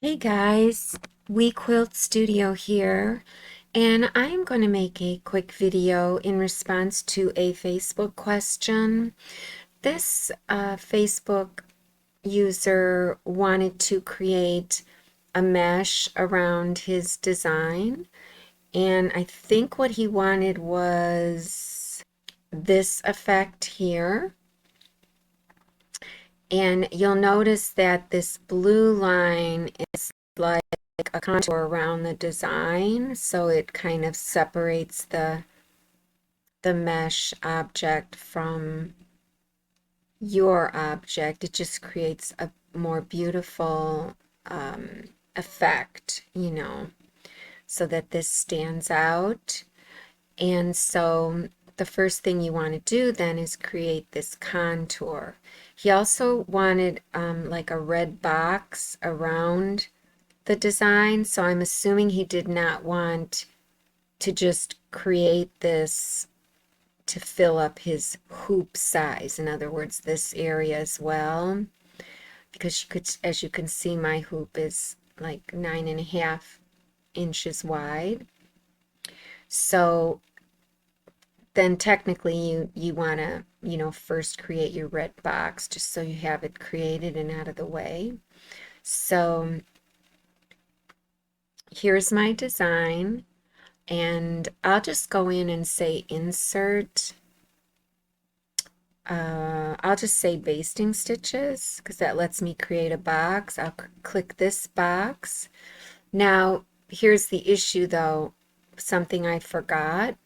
Hey guys, WeQuilt Studio here, and I'm going to make a quick video in response to a Facebook question. This Facebook user wanted to create a mesh around his design, and I think what he wanted was this effect here. And you'll notice that this blue line is like a contour around the design, so it kind of separates the mesh object from your object. It just creates a more beautiful effect, so that this stands out. And so the first thing you want to do then is create this contour. He also wanted like a red box around the design, so I'm assuming he did not want to just create this to fill up his hoop size. In other words, this area as well, because you could, as you can see, my hoop is like 9.5 inches wide. So then technically you want to, first create your red box just so you have it created and out of the way. So here's my design, and I'll just go in and say insert. I'll just say basting stitches because that lets me create a box. I'll click this box. Now, here's the issue though, something I forgot.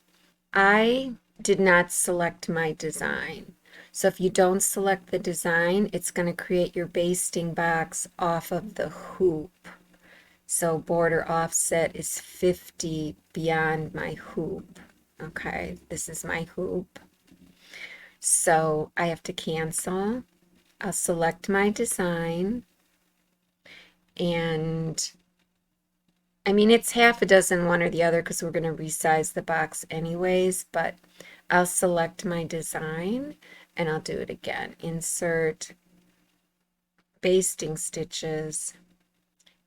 I did not select my design. So if you don't select the design, it's going to create your basting box off of the hoop. So border offset is 50 beyond my hoop. Okay, this is my hoop. So I have to cancel. I'll select my design, and I mean, it's half a dozen, one or the other, because we're going to resize the box anyways, but I'll select my design and I'll do it again. Insert basting stitches.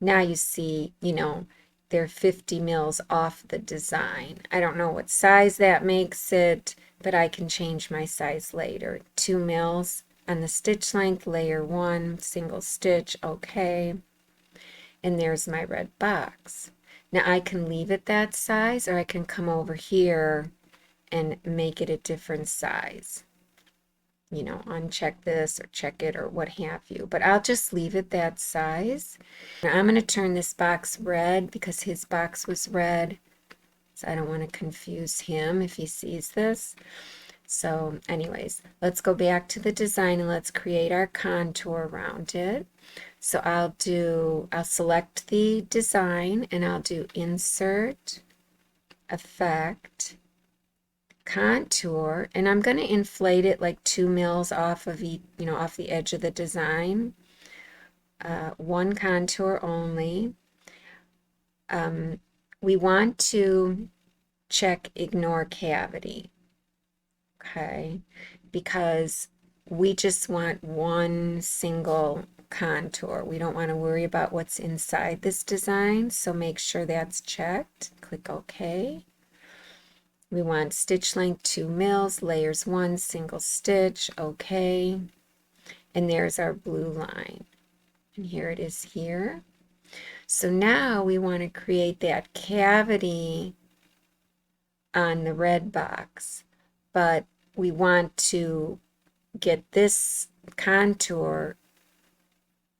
Now you see, they're 50 mils off the design. I don't know what size that makes it, but I can change my size later. 2 mils on the stitch length, layer 1, single stitch, okay. And there's my red box. Now I can leave it that size, or I can come over here and make it a different size. Uncheck this or check it or what have you. But I'll just leave it that size. Now I'm going to turn this box red because his box was red. So I don't want to confuse him if he sees this. So anyways, let's go back to the design and let's create our contour around it. So I'll select the design and I'll do insert, effect, contour, and I'm going to inflate it like 2 mils off of off the edge of the design. One contour only. We want to check ignore cavity, okay, because we just want one single contour. We don't want to worry about what's inside this design, so make sure that's checked. Click OK. We want stitch length 2 mils, layers 1, single stitch, okay. And there's our blue line. And here it is here. So now we want to create that cavity on the red box, but we want to get this contour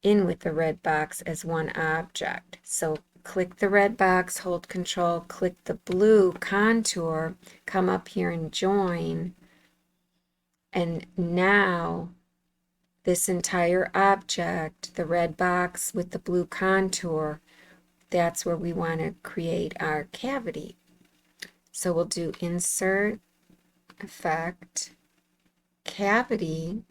in with the red box as one object. So click the red box, hold control, click the blue contour, come up here and join. And now this entire object, the red box with the blue contour, that's where we want to create our cavity. So we'll do insert, effect, cavity.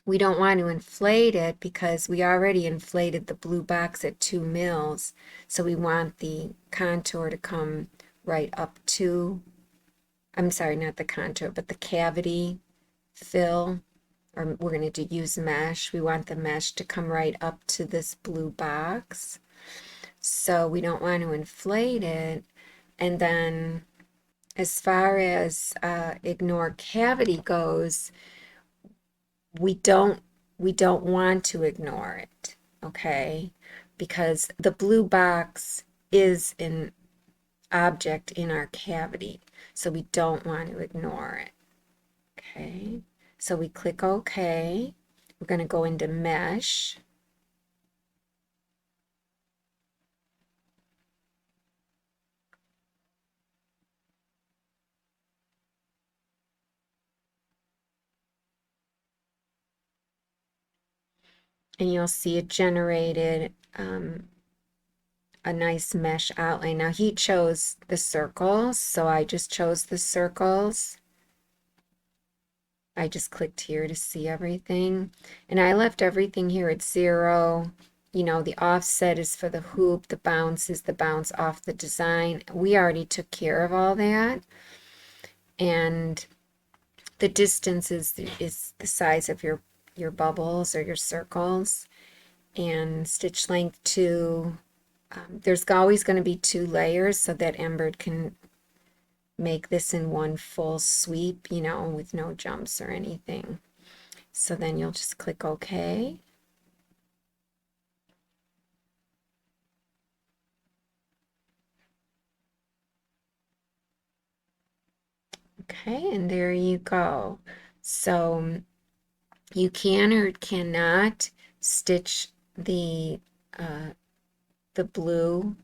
We don't want to inflate it because we already inflated the blue box at 2 mils. So we want the contour to come right up to, I'm sorry, not the contour, but the cavity fill or we're going to use mesh. We want the mesh to come right up to this blue box. So we don't want to inflate it. And then as far as ignore cavity goes, we don't want to ignore it, okay? Because the blue box is an object in our cavity, so we don't want to ignore it. Okay, so we click OK. We're going to go into mesh. And you'll see it generated a nice mesh outline. Now he chose the circles, so I just chose the circles. I just clicked here to see everything. And I left everything here at 0. You know, the offset is for the hoop, the bounce is the bounce off the design. We already took care of all that. And the distance is the size of your bubbles or your circles. And stitch length 2. There's always going to be 2 layers so that Embird can make this in one full sweep, you know, with no jumps or anything. So then you'll just click OK. Okay, and there you go. So you can or cannot stitch the blue.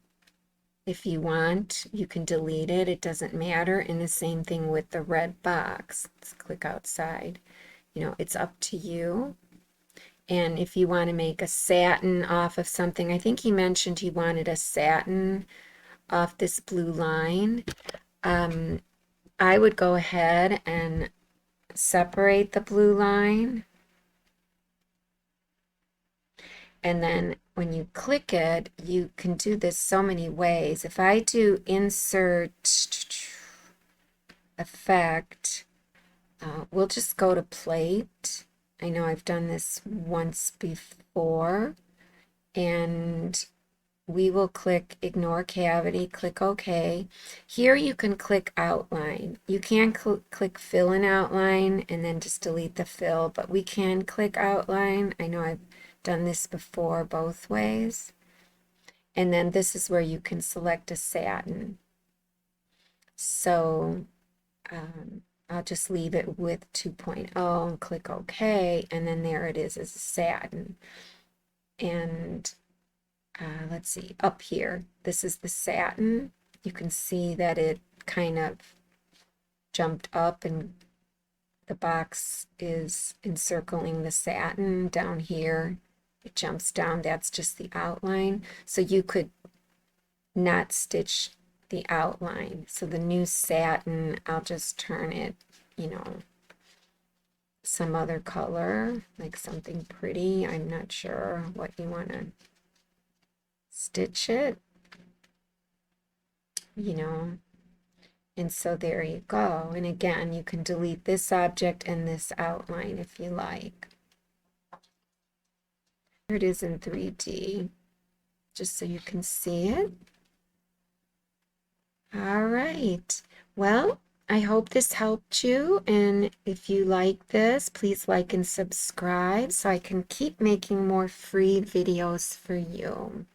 If you want, you can delete it. It doesn't matter. And the same thing with the red box. Let's click outside. You know, it's up to you. And if you want to make a satin off of something, I think he mentioned he wanted a satin off this blue line. I would go ahead and separate the blue line. And then when you click it, you can do this so many ways. If I do insert effect, we'll just go to plate. I know I've done this once before. And we will click ignore cavity, click OK. Here you can click outline. You can click fill in outline and then just delete the fill, but we can click outline. I know I've done this before both ways. And then this is where you can select a satin. So I'll just leave it with 2.0 and click OK, and then there it is as a satin. And let's see, up here, this is the satin. You can see that it kind of jumped up and the box is encircling the satin. Down here, it jumps down. That's just the outline. So you could not stitch the outline. So the new satin, I'll just turn it, you know, some other color, like something pretty. I'm not sure what you want to stitch it, you know. And so there you go. And again, you can delete this object and this outline if you like. Here it is in 3D, just so you can see it. All right. Well, I hope this helped you. And if you like this, please like and subscribe so I can keep making more free videos for you.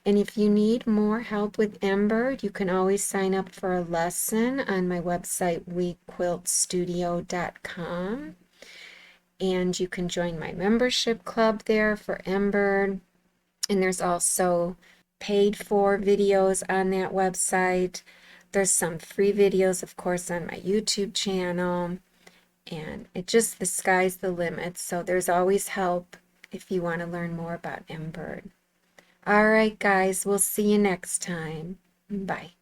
And if you need more help with Embird, you can always sign up for a lesson on my website, WeQuiltStudio.com. And you can join my membership club there for Embird. And there's also paid for videos on that website. There's some free videos, of course, on my YouTube channel. And it just, the sky's the limit. So there's always help if you want to learn more about Embird. All right, guys, we'll see you next time. Bye.